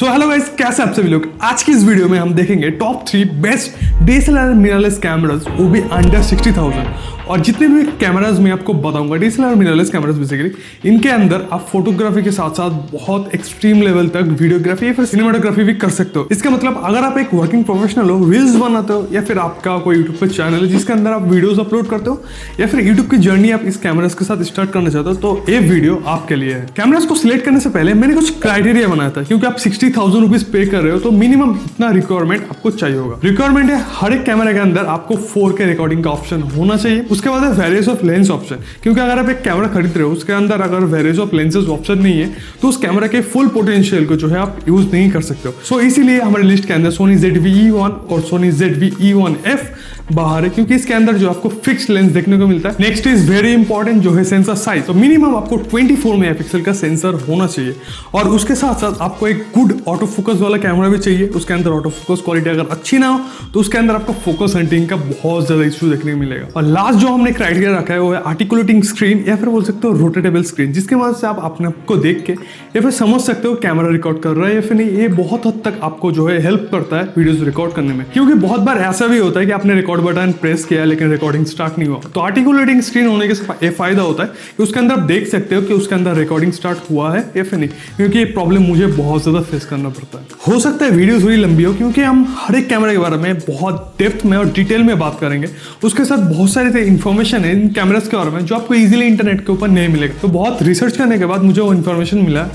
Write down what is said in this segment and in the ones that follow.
So hello guys, कैसे आप सभी लोग। आज की इस वीडियो में हम देखेंगे top 3 best DSLR mirrorless cameras, वो भी अंडर 60,000। और जितने भी कैमरास मैं आपको बताऊंगा डीएसएलआर मिररलेस कैमरास, बेसिकली इनके अंदर आप फोटोग्राफी के साथ साथ बहुत एक्सट्रीम लेवल तक वीडियोग्राफी या फिर सिनेमाटोग्राफी भी कर सकते हो। इसका मतलब अगर आप एक वर्किंग प्रोफेशनल हो, रील्स बनाते हो, या फिर आपका कोई यूट्यूब पर चैनल है जिसके अंदर आप वीडियोस अपलोड करते हो, या फिर यूट्यूब की जर्नी आप इस कैमरास के साथ स्टार्ट करना चाहते हो, तो ये वीडियो आपके लिए है। कैमरास को सिलेक्ट करने से पहले मैंने कुछ क्राइटेरिया बनाया था, क्योंकि आप 60,000 रुपीज पे कर रहे हो तो मिनिमम इतना रिक्वायरमेंट आपको चाहिए होगा। रिक्वायरमेंट है हर एक कैमरा के अंदर आपको 4K रिकॉर्डिंग का ऑप्शन होना चाहिए। उसके बाद है वेरियस ऑफ लेंस ऑप्शन, क्योंकि अगर आप एक कैमरा खरीद रहे हो उसके अंदर अगर वेरियस ऑफ लेंसेज ऑप्शन नहीं है तो उस कैमरा के फुल पोटेंशियल को जो है आप यूज नहीं कर सकते हो। सो इसीलिए हमारे लिस्ट के अंदर सोनी ZV-E1 और सोनी ZV-E1F बाहर है, क्योंकि इसके अंदर जो आपको फिक्स लेंस देखने को मिलता है। नेक्स्ट इज वेरी इंपॉर्टेंट जो है सेंसर साइज। तो मिनिमम आपको 24 मेगापिक्सल का सेंसर होना चाहिए, और उसके साथ साथ आपको एक गुड ऑटो फोकस वाला कैमरा भी चाहिए। उसके अंदर ऑटो फोकस क्वालिटी अगर अच्छी ना हो तो उसके अंदर आपको फोकस हंटिंग का बहुत ज्यादा इशू देखने को मिलेगा। और लास्ट जो हमने क्राइटेरिया रखा है वो है आर्टिकुलेटिंग स्क्रीन, या फिर बोल सकते हो रोटेटेबल स्क्रीन, जिसके मदद से आप अपने आप को देख के या फिर समझ सकते हो कैमरा रिकॉर्ड कर रहा है या फिर नहीं। ये बहुत हद तक आपको जो है हेल्प करता है वीडियोस रिकॉर्ड करने में, क्योंकि बहुत बार ऐसा भी होता है कि आपने रिकॉर्ड बटन प्रेस किया लेकिन रिकॉर्डिंग स्टार्ट नहीं हुआ। तो आर्टिकुलेटिंग स्क्रीन होने के फायदा होता है कि उसके अंदर आप देख सकते हो कि उसके अंदर रिकॉर्डिंग स्टार्ट हुआ है या फिर नहीं, क्योंकि ये प्रॉब्लम मुझे बहुत ज्यादा फेस करना पड़ता है। हो सकता है वीडियो थोड़ी लंबी हो, क्योंकि हम हर एक कैमरा के बारे में बहुत डेप्थ में और डिटेल में बात करेंगे। उसके साथ बहुत सारे इन्फॉर्मेशन है इन कैमरास के बारे में जो आपको इजीली इंटरनेट के ऊपर नहीं मिलेगा। तो बहुत रिसर्च करने के बाद मुझे वो इन्फॉर्मेशन मिला,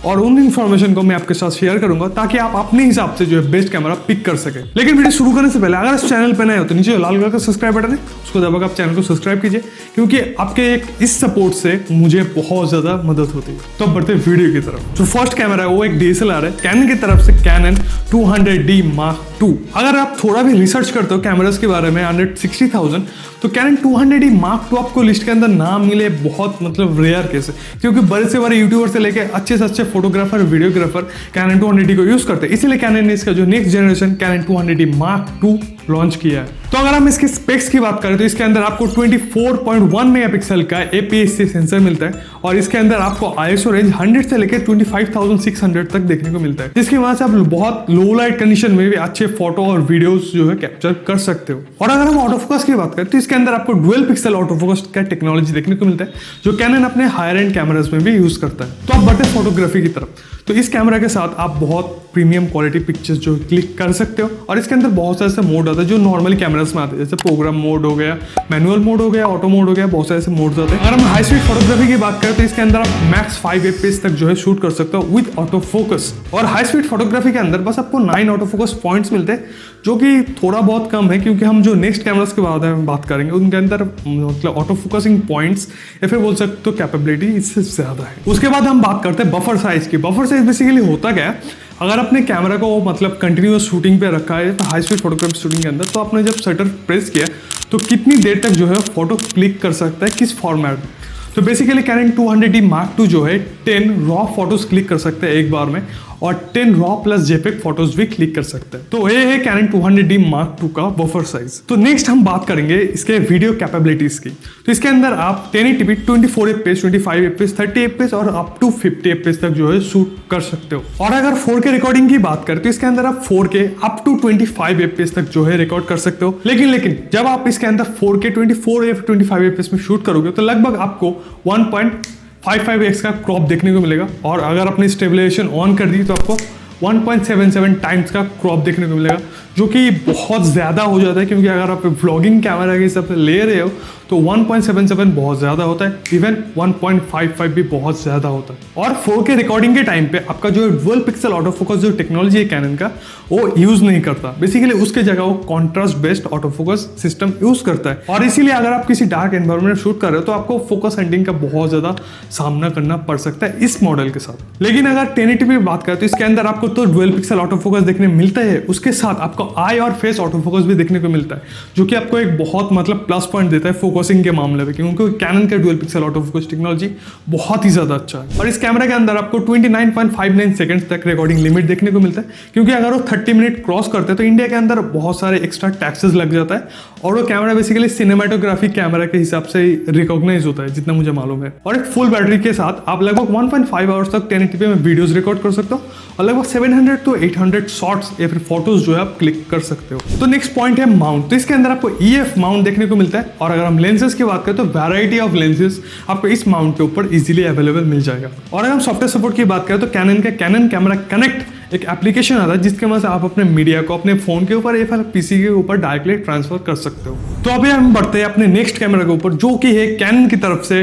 और उन इन्फॉर्मेशन को मैं आपके साथ शेयर करूंगा ताकि आप अपने हिसाब से जो है बेस्ट कैमरा पिक कर सके। लेकिन वीडियो शुरू करने से पहले अगर इस चैनल पर नए हो तो नीचे लाल कलर का सब्सक्राइब बटन है, उसको दबाकर आप चैनल को सब्सक्राइब कीजिए, क्योंकि आपके एक इस सपोर्ट से मुझे बहुत ज्यादा मदद होती है। तो अब बढ़ते वीडियो की तरफ। जो फर्स्ट कैमरा है वो एक DSLR है कैनन की तरफ से, कैनन 200D Mark II। अगर आप थोड़ा भी रिसर्च करते हो कैमरास के बारे में अंडर 60,000, तो कैनन 200D Mark II आपको लिस्ट के अंदर ना मिले बहुत मतलब रेयर केस है, क्योंकि बड़े से बड़े यूट्यूबर से लेके अच्छे से अच्छे फोटोग्राफर वीडियोग्राफर कैनन 200D को यूज करते हैं। इसीलिए कैनन ने इसका जो next generation Canon 200D Mark II launch किया है। तो अगर हम इसके स्पेक्स की बात करें तो इसके अंदर आपको 24.1 मेगापिक्सल का APS-C सेंसर मिलता है, और इसके अंदर आपको ISO रेंज 100 से लेकर 25,600 तक देखने को मिलता है, जिसकी वजह से आप बहुत लो लाइट कंडीशन में भी अच्छे फोटो और वीडियोस जो है कैप्चर कर सकते हो। और अगर हम ऑटो फोकस की बात करें तो इसके अंदर आपको डुअल पिक्सल ऑटो फोकस का टेक्नोलॉजी देखने को मिलता है, जो कैनन अपने हायर एंड कैमरास में भी यूज करता है। तो आप बढ़ते फोटोग्राफी की तरफ। तो इस कैमरा के साथ आप बहुत प्रीमियम क्वालिटी पिक्चर्स जो क्लिक कर सकते हो, और इसके अंदर बहुत सारे ऐसे मोड आते हैं जो नॉर्मली कैमरास में आते हैं, जैसे प्रोग्राम मोड हो गया, मैनुअल मोड हो गया, ऑटो मोड हो गया, बहुत सारे ऐसे मोड्स आते हैं। अगर हम हाई स्पीड फोटोग्राफी की बात करें तो इसके अंदर आप मैक्स 5 FPS तक जो है शूट कर सकते हो विद ऑटो फोकस। और हाई स्पीड फोटोग्राफी के अंदर बस आपको 9 ऑटो फोकस पॉइंट्स मिलते हैं, जो कि थोड़ा बहुत कम है, क्योंकि हम जो नेक्स्ट कैमरास के बारे में बात करेंगे उनके अंदर मतलब ऑटो फोकसिंग पॉइंट्स या फिर बोल सकते हो कैपेबिलिटी इससे ज्यादा है। उसके बाद हम बात करते हैं बफर साइज की। बफर साइज बेसिकली होता क्या है, अगर अपने कैमरा को मतलब कंटिन्यूअस शूटिंग पे रखा है तो हाई स्पीड फोटोग्राफी शूटिंग के अंदर, तो आपने जब शटर प्रेस किया तो कितनी देर तक जो है फोटो क्लिक कर सकता है, किस फॉर्मेट में। तो basically cannon 200D Mark II जो है 10 रॉ फोटोज क्लिक कर सकते हैं एक बार में, और 10 रॉ प्लस JPEG फोटोज भी क्लिक कर सकते हैं। तो ये है कैनन 200D Mark II का बफर साइज। तो नेक्स्ट हम बात करेंगे इसके वीडियो कैपेबिलिटीज की। तो इसके अंदर आप 1080p 24 FPS 25 FPS 30 FPS और अप टू 50 FPS तक जो है शूट कर सकते हो। और अगर 4K रिकॉर्डिंग की बात करें तो इसके अंदर आप 4K अप टू 25 FPS तक जो है रिकॉर्ड कर सकते हो। लेकिन जब आप इसके अंदर 4K 24 या 25 FPS में शूट करोगे तो लगभग आपको 1.55x का क्रॉप देखने को मिलेगा, और अगर अपनी स्टेबलाइजेशन ऑन कर दी तो आपको 1.77 टाइम्स का क्रॉप देखने को मिलेगा, जो कि बहुत ज़्यादा हो जाता है, क्योंकि अगर आप व्लॉगिंग कैमरा के हिसाब से ले रहे हो तो 1.77 बहुत ज़्यादा होता है, इवन 1.55 भी बहुत ज़्यादा होता है। और 4K रिकॉर्डिंग के टाइम पे आपका जो डुअल पिक्सल ऑटो फोकस जो टेक्नोलॉजी है कैनन का, वो यूज़ नहीं करता। बेसिकली उसके जगह वो contrast based auto focus system use करता है, और इसीलिए अगर आप किसी डार्क एनवायरमेंट में शूट कर रहे हो तो आपको फोकस हंटिंग का बहुत ज़्यादा सामना करना पड़ सकता है इस मॉडल के साथ। लेकिन अगर 1080p की बात करें तो इसके अंदर आपको तो डुअल पिक्सल ऑटो फोकस देखने मिलता है, उसके साथ आपको आई और फेस ऑटो फोकस भी देखने को मिलता है, जो कि आपको एक बहुत मतलब प्लस पॉइंट देता है फोकसिंग के मामले में, क्योंकि कैनन का dual pixel auto focus technology बहुत ही ज्यादा अच्छा है। और इस कैमरा के अंदर आपको 29.59 सेकंड्स तक रिकॉर्डिंग लिमिट देखने को मिलता है, क्योंकि अगर वो 30 मिनट क्रॉस करते हैं तो इंडिया के अंदर बहुत सारे एक्स्ट्रा टैक्सेस लग जाता है, और वो कैमरा बेसिकली सिनेमाटोग्राफी कैमरा के हिसाब से रिकॉग्नाइज होता है जितना मुझे मालूम है। और एक फुल बैटरी के साथ आप लगभग 1.5 आवर्स तक 1080p में वीडियोस रिकॉर्ड कर सकते हो, और लगभग 700 to 800 शॉट्स या फिर फोटोज जो है आप क्लिक कर सकते हो। तो नेक्स्ट पॉइंट है माउंट। तो इसके अंदर आपको EF माउंट देखने को मिलता है। और अगर हम लेंसेज की बात करें तो वैरायटी ऑफ लेंसेज आपको इस माउंट के ऊपर इजीली अवेलेबल मिल जाएगा। और अगर हम सॉफ्टवेयर सपोर्ट की बात करें तो कैनन का कैनन कैमरा कनेक्ट एक एप्लीकेशन आता है जिसके मदद से आप अपने मीडिया को अपने फोन के ऊपर या फिर पीसी के ऊपर डायरेक्टली ट्रांसफर कर सकते हो। तो अभी हम बढ़ते हैं अपने नेक्स्ट कैमरा के ऊपर, जो कि है कैनन की तरफ से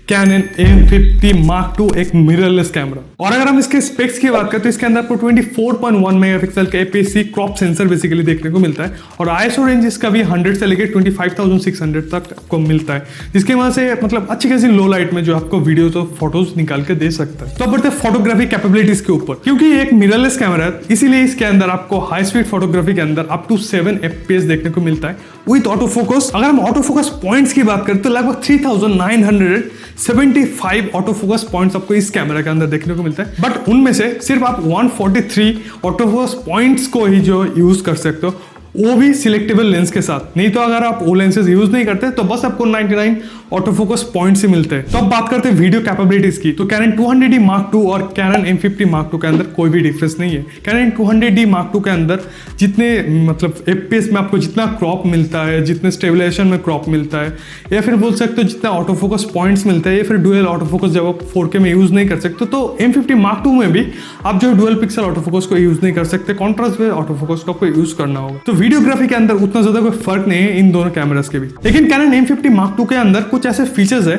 कैनन M50 Mark II, एक मिररलेस कैमरा। और अगर हम इसके स्पेक्स की बात करें तो इसके अंदर आपको 24.1 मेगापिक्सल का APS-C क्रॉप सेंसर बेसिकली देखने को मिलता है। और ISO रेंज इसका भी 100 से लेकर 25,600 तक आपको मिलता है, जिसकी वजह से मतलब अच्छी खासी लो लाइट में जो आपको वीडियोस और फोटोज निकाल के दे सकता है। तो अब बढ़ते हैं फोटोग्राफी कैपेबिलिटीज के ऊपर। क्योंकि ये एक मिररलेस कैमरा है इसीलिए इसके अंदर आपको हाई स्पीड फोटोग्राफी के अंदर अप टू 7 FPS देखने को मिलता है विद ऑटो फोकस। अगर हम ऑटो फोकस पॉइंट्स की बात करें तो लगभग 3975 ऑटो फोकस पॉइंट्स आपको इस कैमरा के अंदर देखने को मिलता है। बट उनमें से सिर्फ आप 143 ऑटो फोकस पॉइंट्स को ही जो यूज कर सकते हो, वो भी सिलेक्टेबल लेंस के साथ। नहीं तो अगर आप वो लेंसेज यूज नहीं करते तो बस आपको 99 ऑटो फोकस पॉइंट से मिलते हैं। तो अब बात करते हैं वीडियो कैपेबिलिटीज की। तो कैनन 200D Mark II और कैनन M50 Mark II के अंदर कोई भी डिफरेंस नहीं है। कैनन 200D Mark II के अंदर जितने मतलब FPS में आपको जितना क्रॉप मिलता है, जितने स्टेबलाइजेशन में क्रॉप मिलता है, या फिर बोल सकते हो जितना ऑटो फोकस पॉइंट्स मिलता है, या फिर डुअल ऑटो फोकस जब आप 4K में यूज नहीं कर सकते तो M50 Mark II में भी आप जो डुअल पिक्सल ऑटो फोकस को यूज नहीं कर सकते, कॉन्ट्रास्ट में ऑटो फोकस को आपको यूज करना होगा। तो वीडियोग्राफी के अंदर उतना ज्यादा कोई फर्क नहीं है इन दोनों कैमरास के भी। लेकिन कैनन M50 Mark II के अंदर कुछ ऐसे फीचर्स है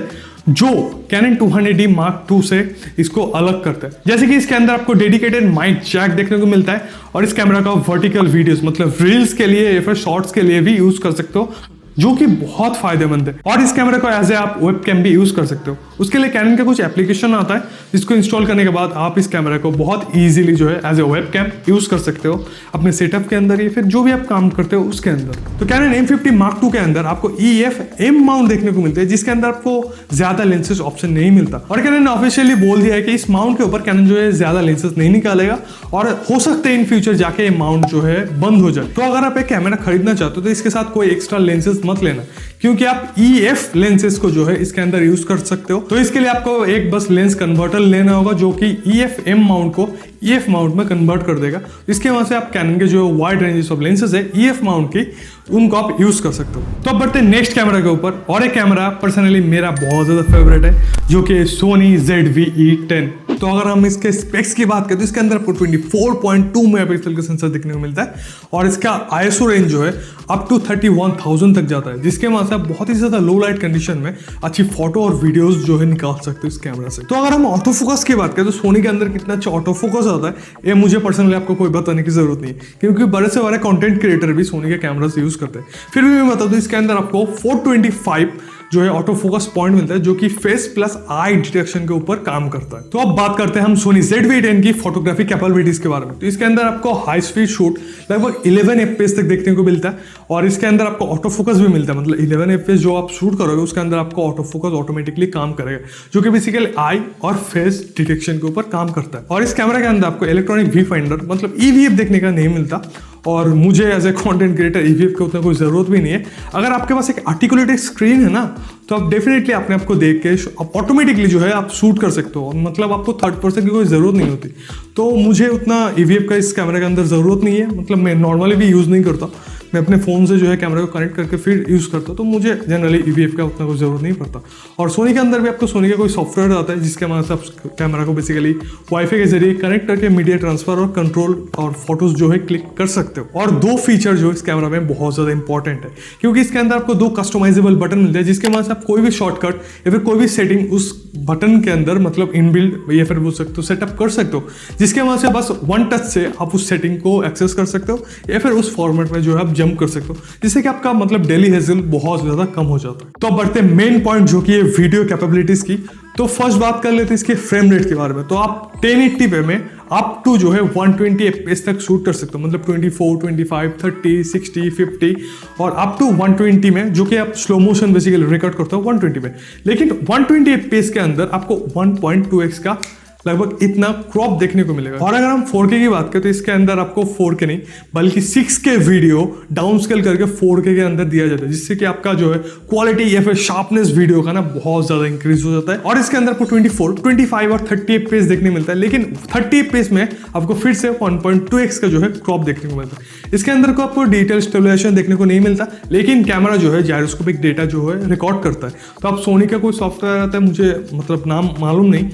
जो कैनन 200D Mark II से इसको अलग करता है। जैसे कि इसके अंदर आपको डेडिकेटेड माइक जैक देखने को मिलता है और इस कैमरा का वर्टिकल वीडियोस मतलब रील्स के लिए या फिर शॉर्ट्स के लिए भी यूज कर सकते हो, जो कि बहुत फायदेमंद है। और इस कैमरा को एज ए आप वेबकैम भी यूज कर सकते हो। उसके लिए कैनन का कुछ एप्लीकेशन आता है जिसको इंस्टॉल करने के बाद आप इस कैमरा को बहुत इजीली जो है एज ए वेबकैम यूज कर सकते हो अपने सेटअप के अंदर या फिर जो भी आप काम करते हो उसके अंदर। तो कैनन M50 Mark II के अंदर आपको EF M माउंट देखने को मिलते हैं, जिसके अंदर आपको ज्यादा लेंसेज ऑप्शन नहीं मिलता। और कैनन ने ऑफिशियली बोल दिया है कि इस माउंट के ऊपर कैनन जो है ज्यादा लेंसेज नहीं निकालेगा और हो सकते हैं इन फ्यूचर जाके ये माउंट जो है बंद हो जाए। तो अगर आप एक कैमरा खरीदना चाहते हो तो इसके साथ कोई एक्स्ट्रा लेंसेज मत लेना, क्योंकि आप EF लेंसेज को जो है इसके अंदर यूज कर सकते हो। तो इसके लिए आपको एक बस लेंस कन्वर्टर लेना होगा जो कि EF M माउंट को EF माउंट में कन्वर्ट कर देगा। इसके वजह से आप कैनन के जो वाइड रेंजेस ऑफ लेंसेज है EF माउंट की, उनको आप यूज कर सकते हो। तो अब बढ़ते हैं नेक्स्ट कैमरा के ऊपर। और एक कैमरा पर्सनली मेरा बहुत ज्यादा फेवरेट है जो कि सोनी ZV-E10। तो अगर हम इसके स्पेक्स की बात करें तो इसके अंदर आपको 24.2 मेगापिक्सल का सेंसर देखने को मिलता है और इसका ISO रेंज जो है अप टू 31,000 तक जाता है, जिसके वजह से आप बहुत ही ज्यादा लो लाइट कंडीशन में अच्छी फोटो और वीडियोस जो है निकाल सकते हो इस कैमरा से। तो अगर हम ऑटो फोकस की बात करें तो सोनी के अंदर कितना अच्छा ऑटो फोकस आता है ये मुझे पर्सनली आपको कोई बताने की जरूरत नहीं, क्योंकि बड़े से बड़े कंटेंट क्रिएटर भी सोनी के कैमरास यूज करते हैं। फिर भी मैं बता दूं इसके अंदर आपको 425 जो है ऑटो फोकस पॉइंट मिलता है, जो कि फेस प्लस आई डिटेक्शन के ऊपर काम करता है। तो अब बात करते हैं हम सोनी ZV-E10 की फोटोग्राफी कैपेबिलिटीज के बारे में। तो इसके अंदर आपको हाई स्पीड शूट लगभग 11 FPS तक देखने को मिलता है और इसके अंदर आपको ऑटो फोकस भी मिलता है, मतलब 11 FPS जो आप शूट करोगे उसके अंदर आपको ऑटो फोकस ऑटोमेटिकली काम करेगा, जो कि बेसिकली आई और फेस डिटेक्शन के ऊपर काम करता है। और इस कैमरा के अंदर आपको इलेक्ट्रॉनिक व्यू फाइंडर मतलब EVF देखने का नहीं मिलता, और मुझे as a content creator EVF की उतना कोई ज़रूरत भी नहीं है। अगर आपके पास एक आर्टिकुलेटेड स्क्रीन है ना तो आप डेफिनेटली अपने आप को देख के आप ऑटोमेटिकली जो है आप शूट कर सकते हो, मतलब आपको थर्ड पर्सन की कोई ज़रूरत नहीं होती। तो मुझे उतना EVF का इस कैमरा के अंदर ज़रूरत नहीं है, मतलब मैं नॉर्मली भी यूज़ नहीं करता, मैं अपने फ़ोन से जो है कैमरा को कनेक्ट करके फिर यूज़ करता हूँ, तो मुझे जनरली EVF का उतना कोई ज़रूरत नहीं पड़ता। और सोनी के अंदर भी आपको सोनी का कोई सॉफ्टवेयर आता है जिसके मदद से आप कैमरा को बेसिकली वाईफाई के जरिए कनेक्ट करके मीडिया ट्रांसफर और कंट्रोल और फोटोज जो है क्लिक कर सकते हो। और दो फीचर जो इस कैमरा में बहुत ज़्यादा इंपॉर्टेंट है, क्योंकि इसके अंदर आपको दो कस्टमाइजेबल बटन मिलते हैं जिसके मदद से आप कोई भी शॉर्टकट या फिर कोई भी सेटिंग उस बटन के अंदर मतलब इनबिल्ड या फिर बोल सकते हो सेटअप कर सकते हो, जिसके वजह से बस वन टच से आप उस सेटिंग को एक्सेस कर सकते हो या फिर उस फॉर्मेट में जो है आप जंप कर सकते हो, जिससे कि आपका मतलब डेली हेजल बहुत ज़्यादा कम हो जाता है। तो अब बढ़ते हैं मेन पॉइंट जो कि है वीडियो कैपेबिलिटीज की। तो फर्स्ट बात कर लेते हैं इसके फ्रेम रेट के बारे में। तो आप 1080p पे में अप टू जो है 120 FPS तक शूट कर सकते हो, मतलब 24, 25, 30, 60, 50 और अप टू 120 में, जो कि आप स्लो मोशन बेसिकली रिकॉर्ड करते हो 120 में। लेकिन 120 FPS के अंदर आपको 1.2x का लगभग इतना क्रॉप देखने को मिलेगा। और अगर हम 4K की बात करें तो इसके अंदर आपको 4K नहीं बल्कि 6K वीडियो डाउन स्केल करके 4K के अंदर दिया जाता है, जिससे कि आपका जो है क्वालिटी या फिर शार्पनेस वीडियो का ना बहुत ज्यादा इंक्रीज हो जाता है। और इसके अंदर आपको 24, 25 और 30 FPS देखने मिलता है, लेकिन 30 FPS में आपको फिर से 1.2x का जो है क्रॉप देखने को मिलता है। इसके अंदर को आपको डिजिटल स्टेबलाइजेशन देखने को नहीं मिलता, लेकिन कैमरा जो है जायरोस्कोपिक डेटा जो है रिकॉर्ड करता है। तो आप सोनी का कोई सॉफ्टवेयर आता है, मुझे मतलब नाम मालूम नहीं,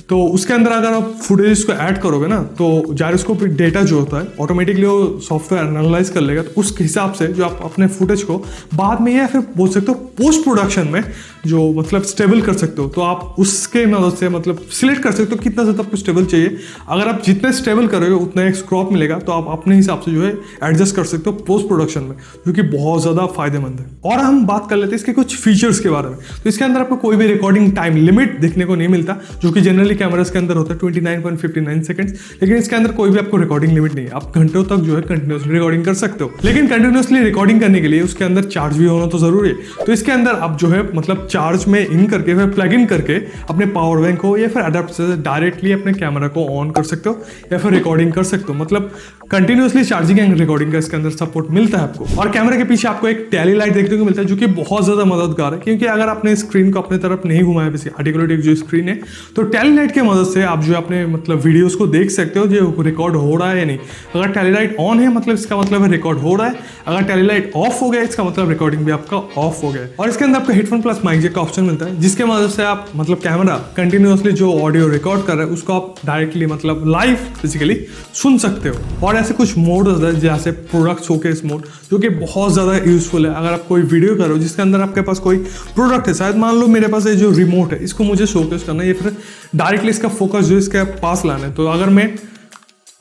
तो उसके अंदर अगर आप फुटेज को ऐड करोगे ना तो जायरोस्कोपिक डेटा जो होता है ऑटोमेटिकली वो सॉफ्टवेयर एनालाइज कर लेगा। तो उस हिसाब से जो आप अपने फुटेज को बाद में या फिर बोल सकते हो पोस्ट प्रोडक्शन में जो मतलब स्टेबल कर सकते हो, तो आप उसके मदद से मतलब सिलेक्ट कर सकते हो कितना ज़्यादा आपको स्टेबल चाहिए। अगर आप जितने स्टेबल करोगे उतना एक क्रॉप मिलेगा, तो आप अपने हिसाब से जो है एडजस्ट कर सकते हो पोस्ट प्रोडक्शन में, जो कि बहुत ज़्यादा फायदेमंद है। और हम बात कर लेते हैं इसके कुछ फीचर्स के बारे में। तो इसके अंदर आपको कोई भी रिकॉर्डिंग टाइम लिमिट देखने को नहीं मिलता, जो कि जनरली कैमरास के अंदर होता है 29.59 सेकंड्स, लेकिन इसके अंदर कोई भी आपको रिकॉर्डिंग लिमिट नहीं है। आप घंटों तक जो है कंटिन्यूसली रिकॉर्डिंग कर सकते हो, लेकिन कंटिन्यूसली रिकॉर्डिंग करने के लिए उसके अंदर चार्ज भी होना तो जरूरी है। तो इसके अंदर आप जो है मतलब चार्ज में इन करके फिर प्लग इन करके अपने पावर बैंक को या फिर अडेप्टर से डायरेक्टली अपने कैमरा को ऑन कर सकते हो या फिर रिकॉर्डिंग कर सकते हो। मतलब कंटिन्यूसली चार्जिंग एंड रिकॉर्डिंग का इसके अंदर सपोर्ट मिलता है आपको। और कैमरे के पीछे आपको एक टैली लाइट देखने को मिलता है, जो कि बहुत ज्यादा मददगार है, क्योंकि अगर आपने स्क्रीन को अपने तरफ नहीं घुमाया वैसे आर्टिकुलेट जो स्क्रीन है, तो टैली लाइट की मदद से आप जो अपने मतलब वीडियोस को देख सकते हो जो रिकॉर्ड हो रहा है या नहीं। अगर टैली लाइट ऑन है मतलब इसका मतलब है रिकॉर्ड हो रहा है, अगर टैली लाइट ऑफ हो गया इसका मतलब रिकॉर्डिंग भी आपका ऑफ हो गया है। और इसके अंदर आपको हेडफोन प्लस माइक जैक का ऑप्शन मिलता है, जिसके मदद से आप मतलब कैमरा कंटिन्यूअसली जो ऑडियो रिकॉर्ड कर रहे हैं उसको आप डायरेक्टली मतलब लाइव बेसिकली सुन सकते हो। और ऐसे कुछ मोड होता है जैसे प्रोडक्ट शोकेस मोड, जो कि बहुत ज़्यादा यूजफुल है। अगर आप कोई वीडियो करो जिसके अंदर आपके पास कोई प्रोडक्ट है, शायद मान लो मेरे पास ये जो रिमोट है इसको मुझे शोकेस करना है या फिर डायरेक्टली इसका फोकस जो इसके पास लाना है, तो अगर मैं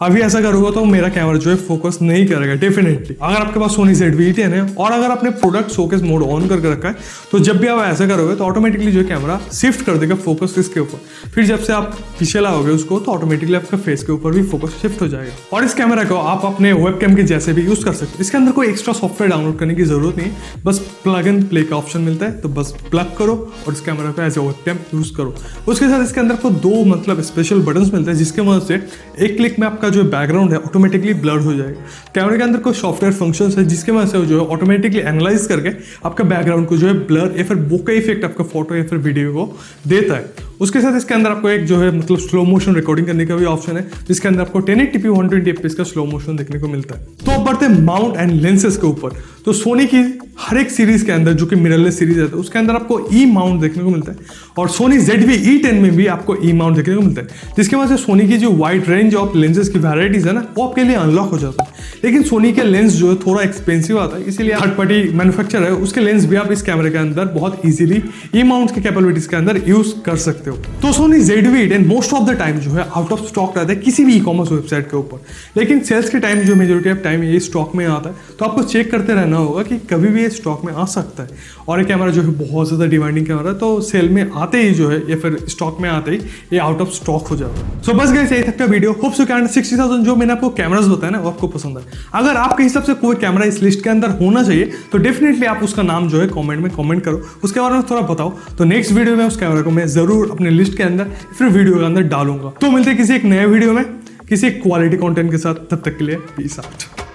अभी ऐसा करूँगा तो मेरा कैमरा जो है फोकस नहीं करेगा डेफिनेटली। अगर आपके पास सोनी ZV-E10 है और अगर आपने प्रोडक्ट शोकेस मोड ऑन करके रखा है, तो जब भी आप ऐसा करोगे तो ऑटोमेटिकली जो कैमरा शिफ्ट कर देगा फोकस इसके ऊपर। फिर जब से आप पीछे लाओगे उसको तो ऑटोमेटिकली आपका फेस के ऊपर भी फोकस शिफ्ट हो जाएगा। और इस कैमरा को आप अपने वेबकैम के जैसे भी यूज कर सकते हो। इसके अंदर कोई एक्स्ट्रा सॉफ्टवेयर डाउनलोड करने की जरूरत नहीं है, बस प्लग एंड प्ले का ऑप्शन मिलता है, तो बस प्लग करो और इस कैमरा को एज ए वेबकैम यूज करो। उसके साथ इसके अंदर आपको दो मतलब स्पेशल बटन्स मिलते हैं, जिसके मदद से एक क्लिक में आपका जो बैकग्राउंड है ऑटोमेटिकली ब्लर हो जाएगा। कैमरे के अंदर कोई सॉफ्टवेयर फंक्शंस है जिसके मदद से जो है ऑटोमेटिकली एनालाइज करके आपका बैकग्राउंड को जो है ब्लर या फिर बोके इफेक्ट आपका फोटो या फिर वीडियो को देता है। उसके साथ इसके अंदर आपको एक जो है मतलब स्लो मोशन रिकॉर्डिंग करने का भी ऑप्शन है, जिसके अंदर आपको 1080p 120 fps का स्लो मोशन देखने को मिलता है। तो अब बढ़ते हैं माउंट एंड लेंसेज के ऊपर। तो सोनी की हर एक सीरीज के अंदर जो कि मिररलेस सीरीज है, तो उसके अंदर आपको ई माउंट देखने को मिलता है, और सोनी ZV-E10 में भी आपको ई माउंट देखने को मिलता है, जिसके वजह से सोनी की जो वाइड रेंज ऑफ लेंसेज की वैराइटीज है ना, वो आपके लिए अनलॉक हो जाता है। लेकिन सोनी के लेंस जो है थोड़ा एक्सपेंसिव आता है, इसीलिए थर्ड पार्टी मैन्युफैक्चर है उसके लेंस भी आप इस कैमरे के अंदर बहुत इजीली ई माउंट की कैपेबिलिटीज के अंदर यूज कर सकते हो। तो Sony ZV-E10 most of the time जो है आउट ऑफ स्टॉक रहता है किसी भी ई कॉमर्स वेबसाइट के ऊपर, लेकिन सेल्स के टाइम जो मेजोरिटी ऑफ टाइम ये स्टॉक में आता है, तो आपको चेक करते रहना होगा कि कभी भी ये स्टॉक में आ सकता है। और ये कैमरा जो है बहुत ज़्यादा डिमांडिंग कैमरा है, तो सेल में आते ही जो है या फिर स्टॉक में आते ही ये आउट ऑफ स्टॉक हो जाता है। सो बस गाइस यही तक का वीडियो। होप सो कि 60,000 जो मैंने आपको कैमरास बताया ना वो आपको पसंद है। अगर आपके हिसाब से कोई कैमरा इस लिस्ट के अंदर होना चाहिए तो डेफिनेटली आप उसका नाम जो है कमेंट में कमेंट करो, उसके बारे में थोड़ा बताओ, तो नेक्स्ट वीडियो में उस कैमरा को मैं जरूर अपने लिस्ट के अंदर फिर वीडियो के अंदर डालूंगा। तो मिलते हैं किसी एक नए वीडियो में किसी क्वालिटी कंटेंट के साथ, तब तक के लिए पीस आउट।